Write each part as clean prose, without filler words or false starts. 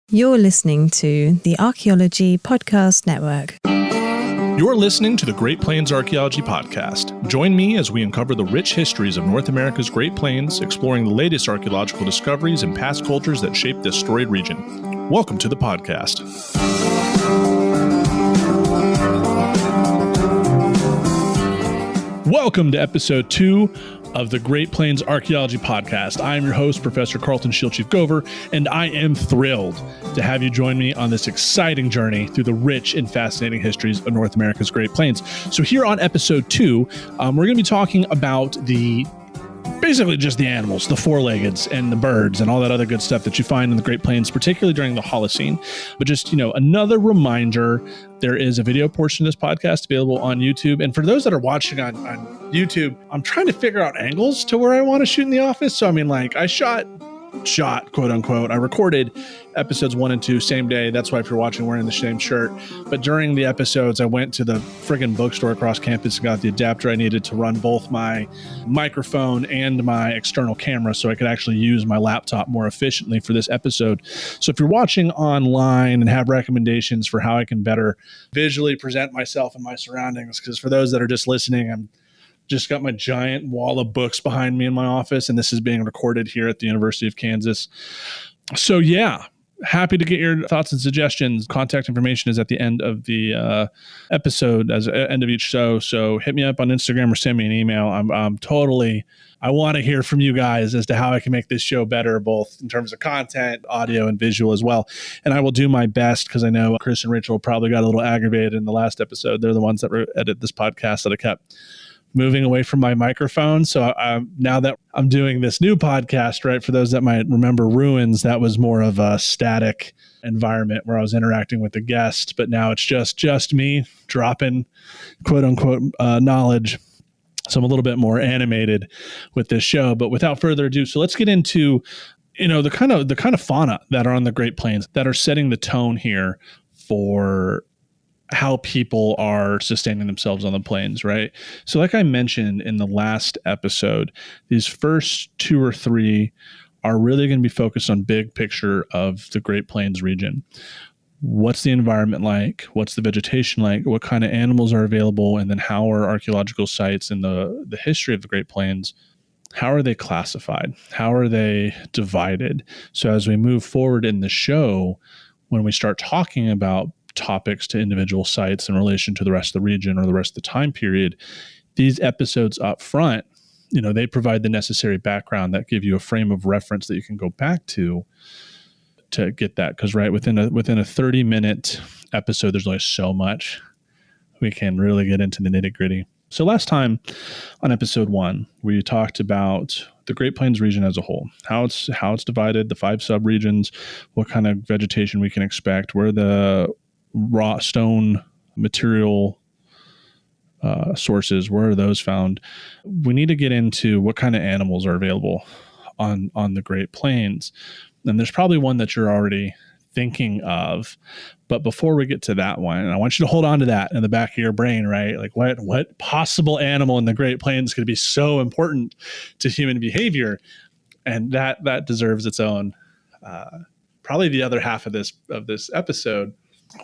You're listening to the Archaeology Podcast Network. You're listening to the Great Plains Archaeology Podcast. Join me as we uncover the rich histories of North America's Great Plains, exploring the latest archaeological discoveries and past cultures that shape this storied region. Welcome to the podcast. Welcome to episode 2 of the Great Plains Archaeology Podcast. I am your host, Professor Carlton Shield Chief Gover, and I am thrilled to have you join me on this exciting journey through the rich and fascinating histories of North America's Great Plains. So here on episode 2, we're going to be talking about basically just the animals, the four-leggeds and the birds and all that other good stuff that you find in the Great Plains, particularly during the Holocene. But just, another reminder, there is a video portion of this podcast available on YouTube. And for those that are watching on YouTube, I'm trying to figure out angles to where I want to shoot in the office. So, I shot, quote unquote. I recorded episodes 1 and 2 same day. That's why if you're watching, wearing the same shirt. But during the episodes, I went to the friggin' bookstore across campus and got the adapter I needed to run both my microphone and my external camera so I could actually use my laptop more efficiently for this episode. So if you're watching online and have recommendations for how I can better visually present myself and my surroundings, because for those that are just listening, I'm just got my giant wall of books behind me in my office, and this is being recorded here at the University of Kansas. So yeah, happy to get your thoughts and suggestions. Contact information is at the end of the episode, as end of each show. So hit me up on Instagram or send me an email. I want to hear from you guys as to how I can make this show better, both in terms of content, audio, and visual as well. And I will do my best, because I know Chris and Rachel probably got a little aggravated in the last episode. They're the ones that edit this podcast that I kept moving away from my microphone. So now that I'm doing this new podcast, right, for those that might remember Ruins, that was more of a static environment where I was interacting with the guest, but now it's just me dropping quote unquote knowledge. So I'm a little bit more animated with this show. But without further ado, so let's get into the kind of fauna that are on the Great Plains that are setting the tone here for how people are sustaining themselves on the plains, right? So like I mentioned in the last episode, these first 2 or 3 are really going to be focused on big picture of the Great Plains region. What's the environment like? What's the vegetation like? What kind of animals are available? And then how are archaeological sites in the history of the Great Plains, how are they classified? How are they divided? So as we move forward in the show, when we start talking about topics to individual sites in relation to the rest of the region or the rest of the time period, these episodes up front, they provide the necessary background that give you a frame of reference that you can go back to get that. Because within a 30-minute episode, there's only so much we can really get into the nitty-gritty. So last time on episode 1, we talked about the Great Plains region as a whole, how it's divided, the 5 subregions, what kind of vegetation we can expect, where the raw stone material sources, where are those found? We need to get into what kind of animals are available on the Great Plains. And there's probably one that you're already thinking of. But before we get to that one, and I want you to hold on to that in the back of your brain, right? Like what possible animal in the Great Plains could be so important to human behavior? And that deserves its own, probably the other half of this episode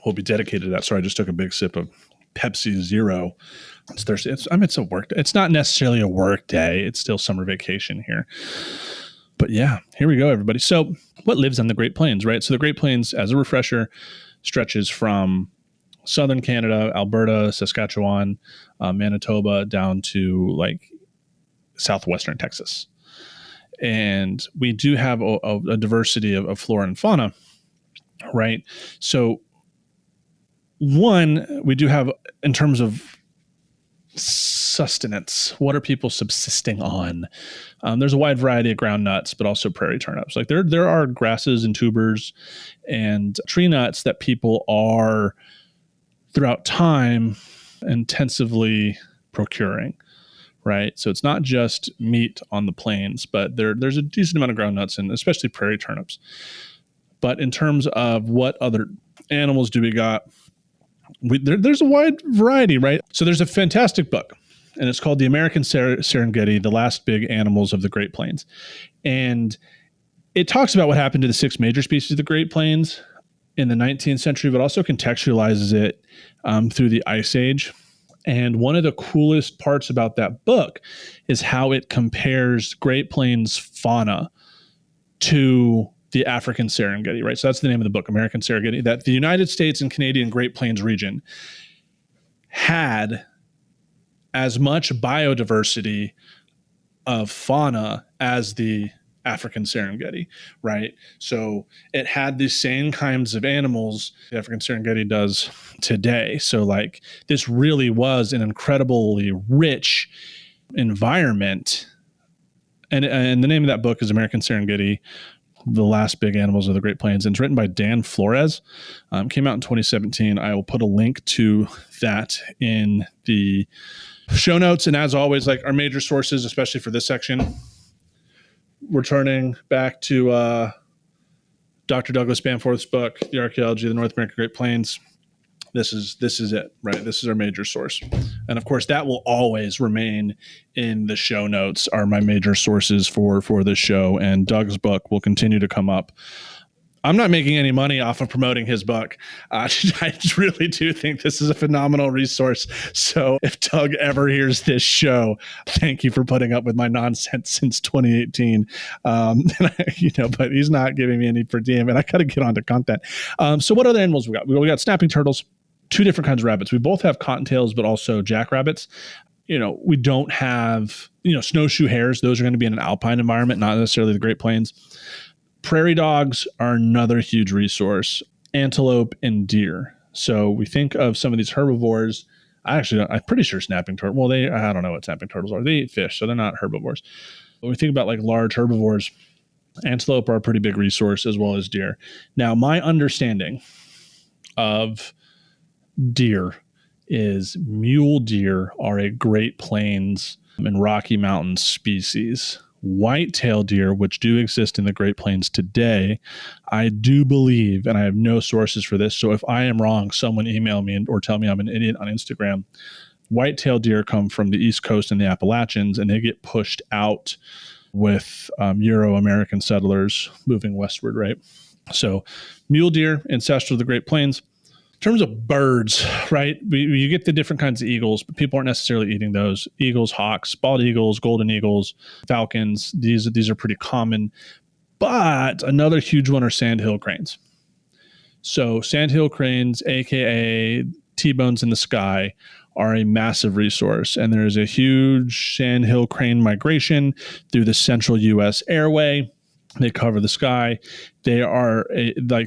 will be dedicated to that. Sorry, I just took a big sip of Pepsi Zero. It's Thursday. It's a work day. It's not necessarily a work day. It's still summer vacation here. But yeah, here we go, everybody. So what lives on the Great Plains, right? So the Great Plains, as a refresher, stretches from southern Canada, Alberta, Saskatchewan, Manitoba, down to southwestern Texas. And we do have a diversity of flora and fauna, right? So one, we do have, in terms of sustenance, what are people subsisting on? There's a wide variety of ground nuts, but also prairie turnips. There are grasses and tubers and tree nuts that people are throughout time intensively procuring, right? So it's not just meat on the plains, but there's a decent amount of ground nuts and especially prairie turnips. But in terms of what other animals do we got, there's a wide variety, right? So there's a fantastic book, and it's called The American Serengeti, The Last Big Animals of the Great Plains. And it talks about what happened to the 6 major species of the Great Plains. in the 19th century, but also contextualizes it through the Ice Age. And one of the coolest parts about that book is how it compares Great Plains fauna to the African Serengeti, right? So that's the name of the book, American Serengeti, that the United States and Canadian Great Plains region had as much biodiversity of fauna as the African Serengeti, right? So it had the same kinds of animals the African Serengeti does today. So like this really was an incredibly rich environment. And the name of that book is American Serengeti, The Last Big Animals of the Great Plains. And it's written by Dan Flores. Came out in 2017. I will put a link to that in the show notes. And as always, like our major sources, especially for this section, we're turning back to Dr. Douglas Bamforth's book, The Archaeology of the North American Great Plains. This is it, right? This is our major source. And of course, that will always remain in the show notes, are my major sources for this show. And Doug's book will continue to come up. I'm not making any money off of promoting his book. I really do think this is a phenomenal resource. So if Doug ever hears this show, thank you for putting up with my nonsense since 2018. But he's not giving me any per diem, and I got to get on to content. So what other animals we got? We got snapping turtles, two different kinds of rabbits. We both have cottontails, but also jackrabbits. We don't have, snowshoe hares. Those are going to be in an alpine environment, not necessarily the Great Plains. Prairie dogs are another huge resource, antelope and deer. So we think of some of these herbivores. I'm pretty sure snapping turtle. Well, I don't know what snapping turtles are. They eat fish, so they're not herbivores. When we think about like large herbivores, antelope are a pretty big resource, as well as deer. Now, my understanding of deer is mule deer are a Great Plains and Rocky Mountain species. White-tailed deer, which do exist in the Great Plains today, I do believe, and I have no sources for this, so if I am wrong, someone email me or tell me I'm an idiot on Instagram. White-tailed deer come from the East Coast and the Appalachians, and they get pushed out with Euro-American settlers moving westward, right? So mule deer, ancestral to the Great Plains. In terms of birds, right, you get the different kinds of eagles, but people aren't necessarily eating those. Eagles, hawks, bald eagles, golden eagles, falcons, these are pretty common. But another huge one are sandhill cranes. So sandhill cranes, aka T-bones in the sky, are a massive resource. And there's a huge sandhill crane migration through the central U.S. airway. They cover the sky. They are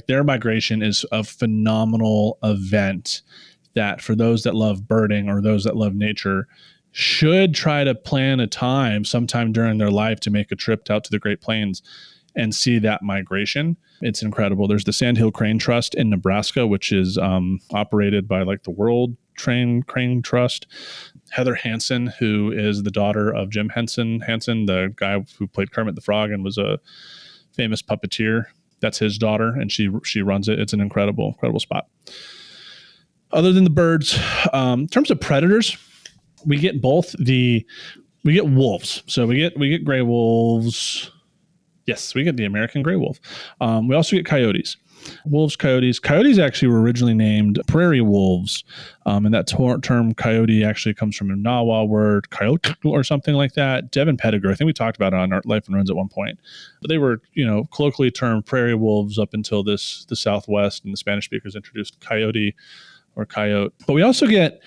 their migration is a phenomenal event that for those that love birding or those that love nature should try to plan a time sometime during their life to make a trip out to the Great Plains and see that migration. It's incredible. There's the Sandhill Crane Trust in Nebraska, which is operated by like the World Crane Trust. Heather Hansen, who is the daughter of Jim Henson, the guy who played Kermit the Frog and was a famous puppeteer. That's his daughter, and she runs it. It's an incredible spot. Other than the birds, in terms of predators, we get we get wolves. So we get gray wolves. Yes, we get the American gray wolf. We also get coyotes. Wolves, coyotes. Coyotes actually were originally named prairie wolves. And that term coyote actually comes from a Nawa word, coyote or something like that. Devin Pettigrew, I think we talked about it on our Life and Runs at one point. But they were, colloquially termed prairie wolves up until the Southwest and the Spanish speakers introduced coyote or coyote. But we also get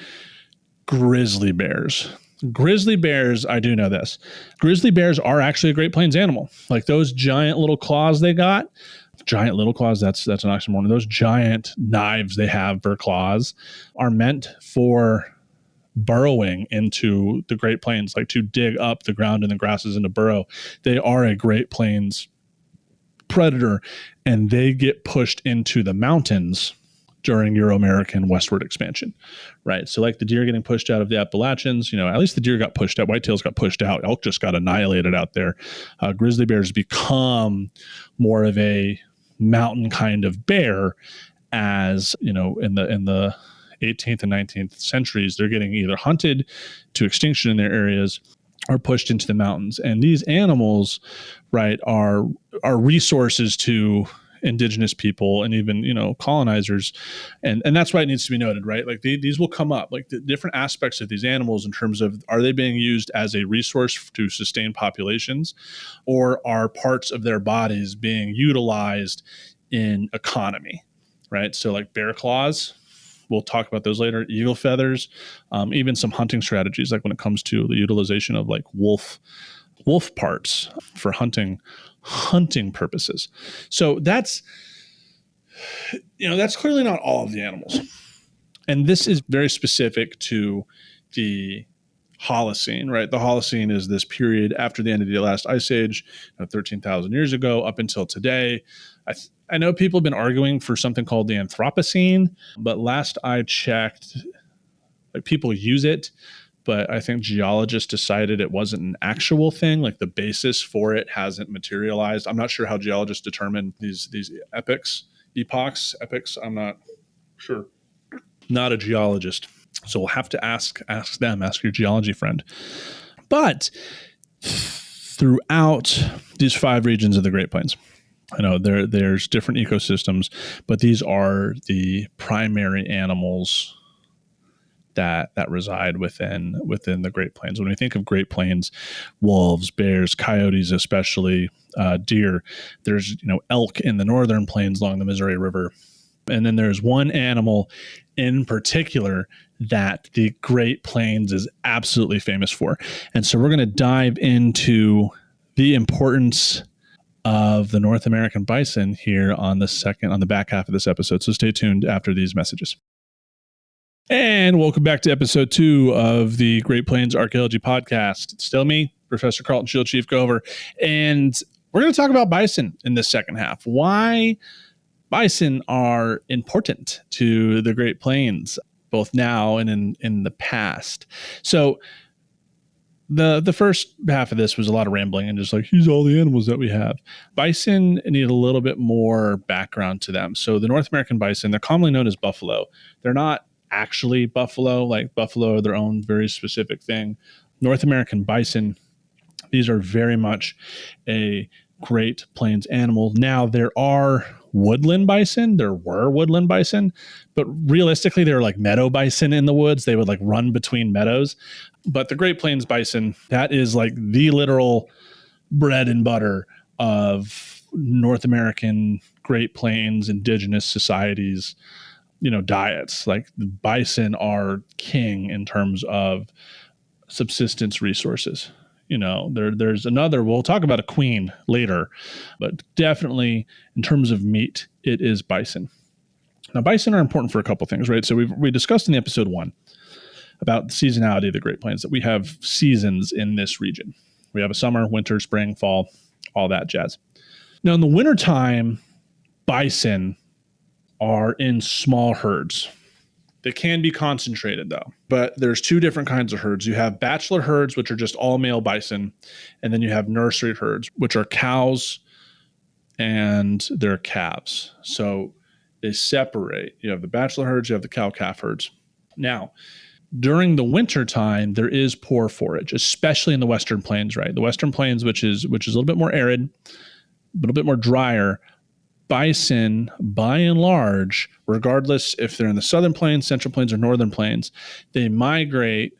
grizzly bears. Grizzly bears, I do know this. Grizzly bears are actually a Great Plains animal. Like those giant little claws they got. Giant little claws, that's an oxymoron. Those giant knives they have for claws are meant for burrowing into the Great Plains, like to dig up the ground and the grasses and to burrow. They are a Great Plains predator, and they get pushed into the mountains during Euro-American westward expansion, right? So like the deer getting pushed out of the Appalachians, at least the deer got pushed out, whitetails got pushed out, elk just got annihilated out there. Grizzly bears become more of a mountain kind of bear as, in the 18th and 19th centuries, they're getting either hunted to extinction in their areas or pushed into the mountains. And these animals, right, are resources to indigenous people and even, colonizers. And that's why it needs to be noted, right? Like these will come up, like the different aspects of these animals in terms of, are they being used as a resource to sustain populations, or are parts of their bodies being utilized in economy, right? So like bear claws, we'll talk about those later, eagle feathers, even some hunting strategies, like when it comes to the utilization of like wolf parts for hunting purposes. So that's clearly not all of the animals. And this is very specific to the Holocene, right? The Holocene is this period after the end of the last ice age, 13,000 years ago, up until today. I know people have been arguing for something called the Anthropocene, but last I checked, like, people use it, but I think geologists decided it wasn't an actual thing. Like the basis for it hasn't materialized. I'm not sure how geologists determine these epochs. I'm not sure. Not a geologist. So we'll have to ask your geology friend. But throughout these 5 regions of the Great Plains, I know there's different ecosystems, but these are the primary animals that reside within the Great Plains. When we think of Great Plains, wolves, bears, coyotes, especially deer, there's elk in the northern plains along the Missouri River. And then there's one animal in particular that the Great Plains is absolutely famous for. And so we're going to dive into the importance of the North American bison here on the back half of this episode. So stay tuned after these messages. And welcome back to episode 2 of the Great Plains Archaeology Podcast. It's still me, Professor Carlton Shield Chief Gover, and we're going to talk about bison in this second half. Why bison are important to the Great Plains, both now and in the past. So the first half of this was a lot of rambling and just like, here's all the animals that we have. Bison need a little bit more background to them. So the North American bison, they're commonly known as buffalo. They're not actually buffalo. Like buffalo are their own very specific thing. North American bison, these are very much a Great Plains animal. Now, there are woodland bison. There were woodland bison, but realistically, they were like meadow bison in the woods. They would like run between meadows. But the Great Plains bison, that is like the literal bread and butter of North American Great Plains Indigenous societies, diets. Like the bison are king in terms of subsistence resources. There's another, we'll talk about a queen later, but definitely in terms of meat, it is bison. Now, bison are important for a couple things, right? So we discussed in episode 1 about the seasonality of the Great Plains, that we have seasons in this region. We have a summer, winter, spring, fall, all that jazz. Now, in the wintertime, bison are in small herds. They can be concentrated though, but there's 2 different kinds of herds. You have bachelor herds, which are just all male bison. And then you have nursery herds, which are cows and their calves. So they separate. You have the bachelor herds, you have the cow-calf herds. Now, during the winter time, there is poor forage, especially in the Western Plains, right? The Western Plains, which is a little bit more arid, a little bit more drier. Bison, by and large, regardless if they're in the Southern Plains, Central Plains, or Northern Plains, they migrate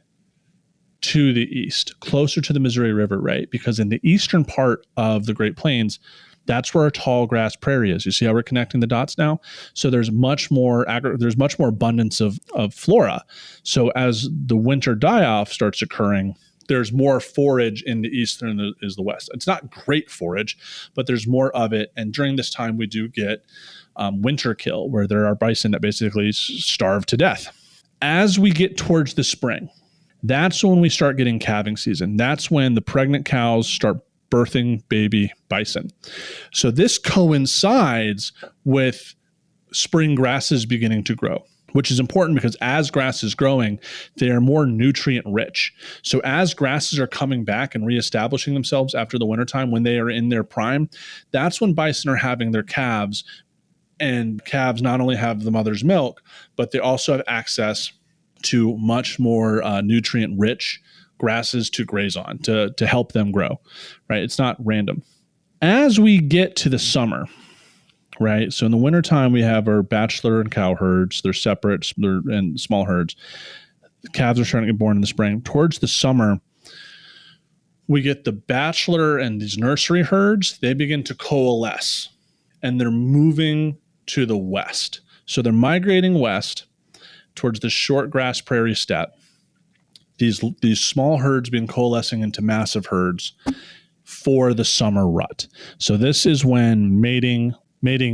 to the east, closer to the Missouri River, right? Because in the eastern part of the Great Plains, that's where a tall grass prairie is. You see how we're connecting the dots now? So there's much more abundance of flora. So as the winter die-off starts occurring, there's more forage in the east than is the west. It's not great forage, but there's more of it. And during this time, we do get winter kill, where there are bison that basically starve to death. As we get towards the spring, that's when we start getting calving season. That's when the pregnant cows start birthing baby bison. So this coincides with spring grasses beginning to grow, which is important because as grass is growing, they are more nutrient rich. So as grasses are coming back and reestablishing themselves after the wintertime, when they are in their prime, that's when bison are having their calves. And calves not only have the mother's milk, but they also have access to much more nutrient rich grasses to graze on to help them grow, right? It's not random. As we get to the summer, right? So in the wintertime, we have our bachelor and cow herds. They're separate, and small herds. The calves are starting to get born in the spring. Towards the summer, we get the bachelor and these nursery herds. They begin to coalesce, and they're moving to the west. So they're migrating west towards the short grass prairie steppe. These small herds being coalescing into massive herds for the summer rut. So this is when mating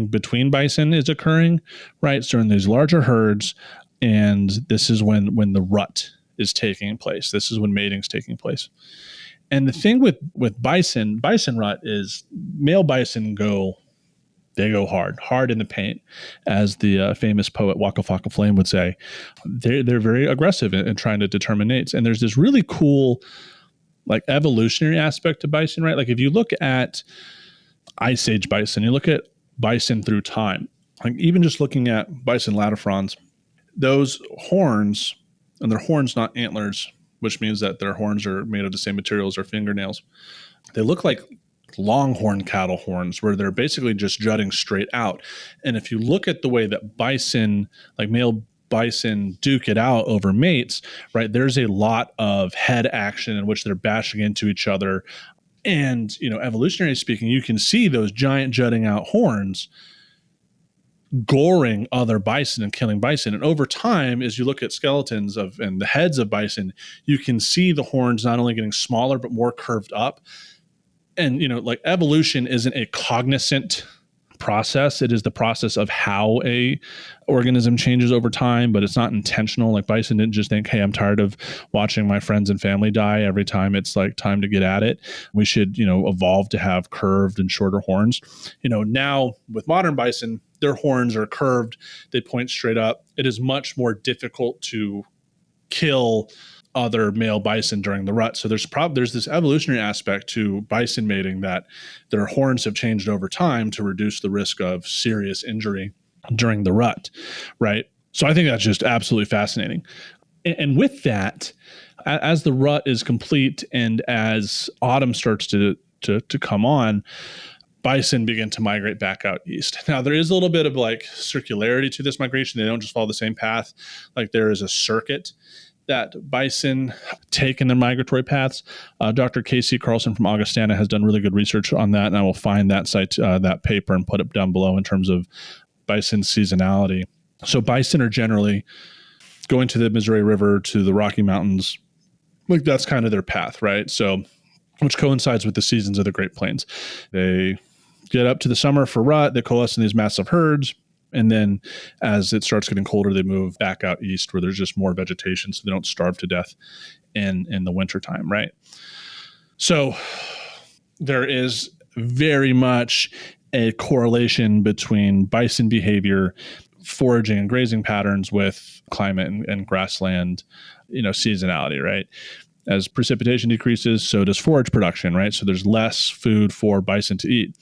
between bison is occurring, right? So in these larger herds, and this is when the rut is taking place. This is when mating's taking place. And the thing with bison rut is male bison go hard in the paint, as the famous poet Waka Flocka Flame would say. They're very aggressive in trying to determine mates. And there's this really cool like evolutionary aspect to bison, right? Like if you look at Ice Age bison, you look at bison through time, like even just looking at bison latifrons, those horns, and they're horns, not antlers, which means that their horns are made of the same material as our fingernails. They look like longhorn cattle horns, where they're basically just jutting straight out. And if you look at the way that bison, like male bison, duke it out over mates, right, there's a lot of head action in which they're bashing into each other. And, evolutionary speaking, you can see those giant jutting out horns goring other bison and killing bison. And over time, as you look at skeletons and the heads of bison, you can see the horns not only getting smaller, but more curved up. And, like evolution isn't a cognizant process. It is the process of how a organism changes over time, but it's not intentional. Like bison didn't just think, hey, I'm tired of watching my friends and family die every time it's like time to get at it. We should, evolve to have curved and shorter horns. Now with modern bison, their horns are curved. They point straight up. It is much more difficult to kill other male bison during the rut. So there's this evolutionary aspect to bison mating, that their horns have changed over time to reduce the risk of serious injury during the rut, right? So I think that's just absolutely fascinating. And with that, as the rut is complete and as autumn starts to come on, bison begin to migrate back out east. Now, there is a little bit of like circularity to this migration. They don't just follow the same path. Like there is a circuit that bison take in their migratory paths. Dr. Casey Carlson from Augustana has done really good research on that, and I will find that that paper and put it down below in terms of bison seasonality. So bison are generally going to the Missouri River, to the Rocky Mountains. Like that's kind of their path, right? So, which coincides with the seasons of the Great Plains. They get up to the summer for rut, they coalesce in these massive herds. And then as it starts getting colder, they move back out east where there's just more vegetation, so they don't starve to death in the wintertime, right? So there is very much a correlation between bison behavior, foraging and grazing patterns with climate and grassland, seasonality, right? As precipitation decreases, so does forage production, right? So there's less food for bison to eat.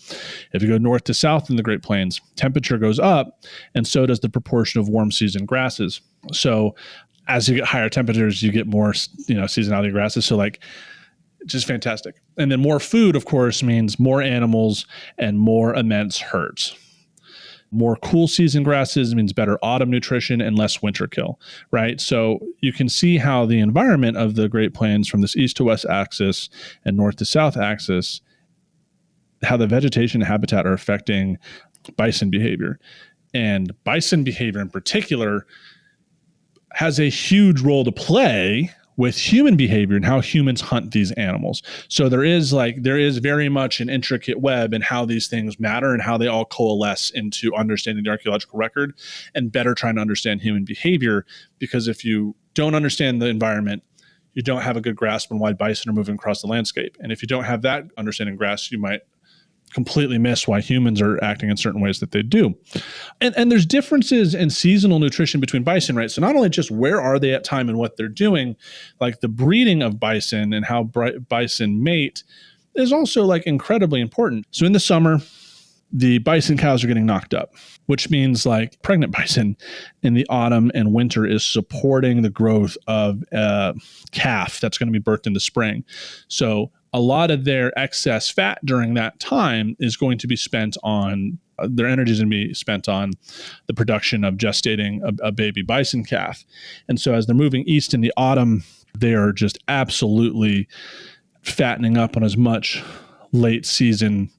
If you go north to south in the Great Plains, temperature goes up, and so does the proportion of warm season grasses. So as you get higher temperatures, you get more, seasonality grasses. So like, just fantastic. And then more food, of course, means more animals and more immense herds. More cool season grasses means better autumn nutrition and less winter kill, right? So you can see how the environment of the Great Plains from this east to west axis and north to south axis, how the vegetation and habitat are affecting bison behavior. And bison behavior in particular has a huge role to play with human behavior and how humans hunt these animals. So there is very much an intricate web in how these things matter and how they all coalesce into understanding the archaeological record and better trying to understand human behavior. Because if you don't understand the environment, you don't have a good grasp on why bison are moving across the landscape. And if you don't have that understanding grasp, you might completely miss why humans are acting in certain ways that they do. And there's differences in seasonal nutrition between bison, right? So not only just where are they at time and what they're doing, like the breeding of bison and how bison mate is also like incredibly important. So in the summer, the bison cows are getting knocked up, which means like pregnant bison in the autumn and winter is supporting the growth of a calf that's going to be birthed in the spring. So a lot of their excess fat during that time is going to be spent on their energy is going to be spent on the production of gestating a baby bison calf. And so as they're moving east in the autumn, they are just absolutely fattening up on as much late season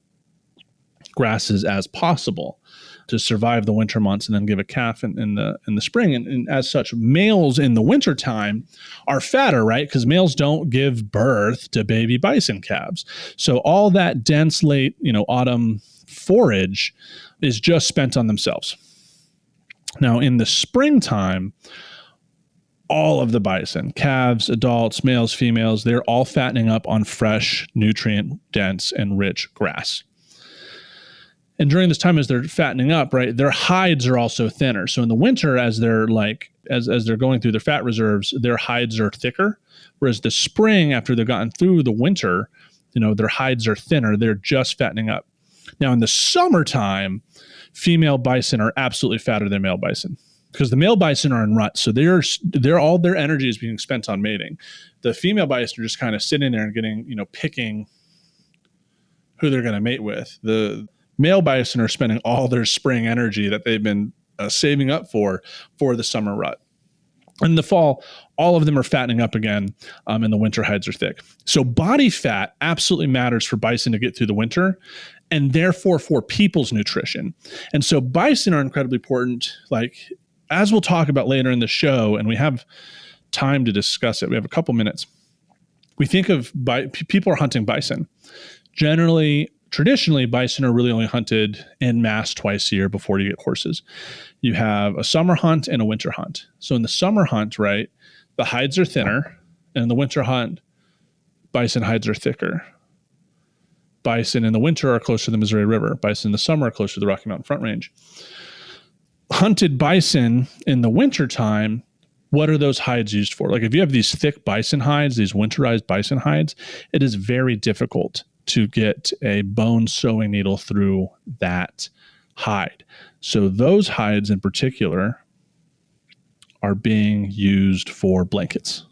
grasses as possible to survive the winter months and then give a calf in the spring. And as such, males in the wintertime are fatter, right? Because males don't give birth to baby bison calves. So all that dense late, autumn forage is just spent on themselves. Now in the springtime, all of the bison, calves, adults, males, females, they're all fattening up on fresh, nutrient-dense, and rich grass. And during this time, as they're fattening up, right, their hides are also thinner. So in the winter, as they're as they're going through their fat reserves, their hides are thicker. Whereas the spring, after they've gotten through the winter, their hides are thinner. They're just fattening up. Now in the summertime, female bison are absolutely fatter than male bison because the male bison are in rut. So they're all their energy is being spent on mating. The female bison are just kind of sitting there and getting, picking who they're going to mate with. The male bison are spending all their spring energy that they've been saving up for the summer rut. In the fall, all of them are fattening up again, and the winter hides are thick. So body fat absolutely matters for bison to get through the winter, and therefore for people's nutrition. And so bison are incredibly important, as we'll talk about later in the show, and we have time to discuss it. We have a couple minutes. We think of people are hunting bison. Traditionally, bison are really only hunted en masse twice a year before you get horses. You have a summer hunt and a winter hunt. So in the summer hunt, right, the hides are thinner, and in the winter hunt, bison hides are thicker. Bison in the winter are closer to the Missouri River. Bison in the summer are closer to the Rocky Mountain Front Range. Hunted bison in the wintertime, what are those hides used for? If you have these thick bison hides, these winterized bison hides, it is very difficult to get a bone sewing needle through that hide. So those hides in particular are being used for blankets.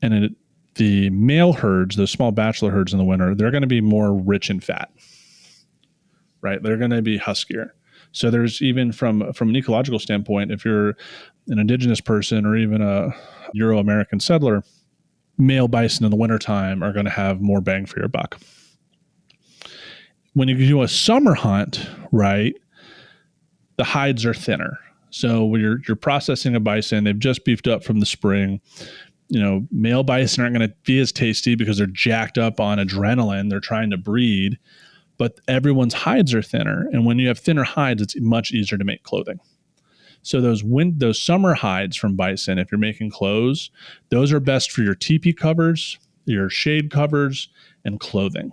And the male herds, those small bachelor herds in the winter, they're going to be more rich in fat, right? They're going to be huskier. So there's even from an ecological standpoint, if you're an indigenous person or even a Euro-American settler, male bison in the wintertime are going to have more bang for your buck. When you do a summer hunt, right, the hides are thinner. So when you're processing a bison, they've just beefed up from the spring. Male bison aren't going to be as tasty because they're jacked up on adrenaline. They're trying to breed, but everyone's hides are thinner. And when you have thinner hides, it's much easier to make clothing. So those summer hides from bison, if you're making clothes, those are best for your teepee covers, your shade covers, and clothing.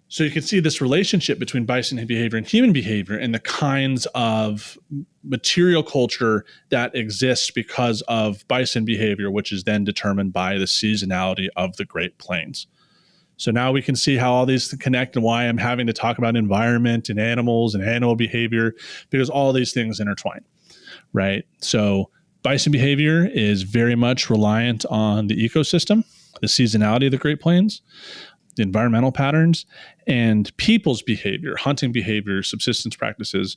So you can see this relationship between bison behavior and human behavior and the kinds of material culture that exists because of bison behavior, which is then determined by the seasonality of the Great Plains. So now we can see how all these connect and why I'm having to talk about environment and animals and animal behavior, because all these things intertwine, right? So bison behavior is very much reliant on the ecosystem, the seasonality of the Great Plains, the environmental patterns, and people's behavior, hunting behavior, subsistence practices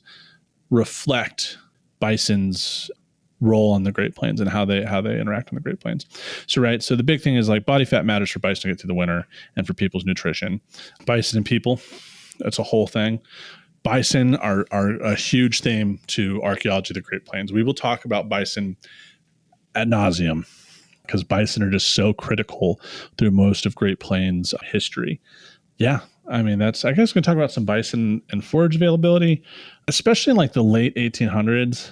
reflect bison's role on the Great Plains and how they interact on the Great Plains. So, right. So the big thing is body fat matters for bison to get through the winter and for people's nutrition. Bison and people, that's a whole thing. Bison are a huge theme to archaeology of the Great Plains. We will talk about bison ad nauseum, because bison are just so critical through most of Great Plains history. Yeah, I guess we're going to talk about some bison and forage availability, especially in the late 1800s.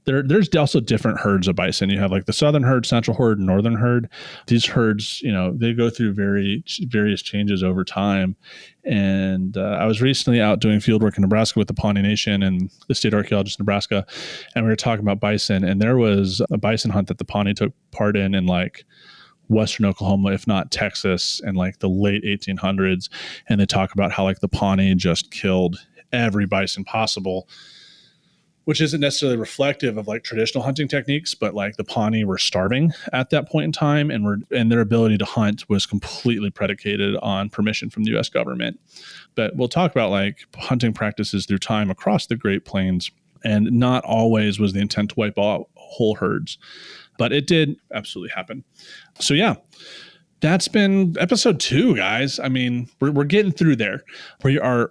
There's also different herds of bison. You have the southern herd, central herd, northern herd. These herds, they go through various changes over time. And I was recently out doing field work in Nebraska with the Pawnee Nation and the state archaeologist in Nebraska, and we were talking about bison. And there was a bison hunt that the Pawnee took part in Western Oklahoma, if not Texas, in the late 1800s. And they talk about how the Pawnee just killed every bison possible. which isn't necessarily reflective of like traditional hunting techniques, but like the Pawnee were starving at that point in time, and their ability to hunt was completely predicated on permission from the U.S. government. But we'll talk about like hunting practices through time across the Great Plains, and not always was the intent to wipe out whole herds, but it did absolutely happen. So yeah, that's been episode 2, guys. I mean, we're getting through there. We are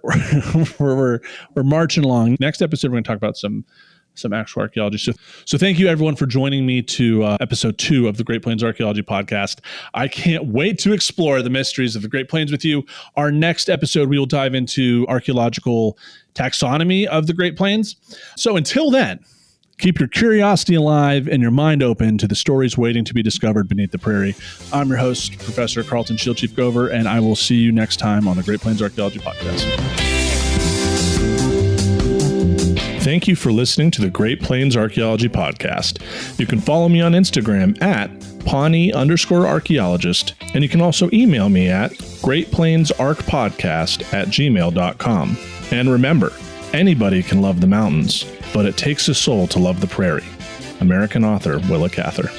we're marching along. Next episode, we're going to talk about some actual archaeology. So thank you everyone for joining me to episode 2 of the Great Plains Archaeology Podcast. I can't wait to explore the mysteries of the Great Plains with you. Our next episode, we will dive into archaeological taxonomy of the Great Plains. So until then, keep your curiosity alive and your mind open to the stories waiting to be discovered beneath the prairie. I'm your host, Professor Carlton Shield Chief Gover, and I will see you next time on the Great Plains Archaeology Podcast. Thank you for listening to the Great Plains Archaeology Podcast. You can follow me on Instagram at Pawnee_archaeologist, and you can also email me at greatplainsarchpodcast@gmail.com. And remember, anybody can love the mountains, but it takes a soul to love the prairie. American author Willa Cather.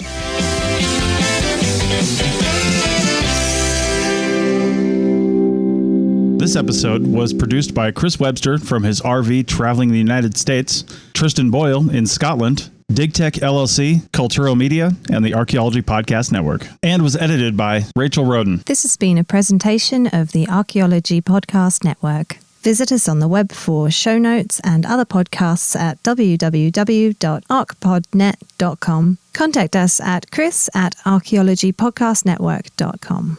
This episode was produced by Chris Webster from his RV traveling the United States, Tristan Boyle in Scotland, DigTech LLC, Culturo Media, and the Archaeology Podcast Network, and was edited by Rachel Roden. This has been a presentation of the Archaeology Podcast Network. Visit us on the web for show notes and other podcasts at www.archpodnet.com. Contact us at chris@archaeologypodcastnetwork.com.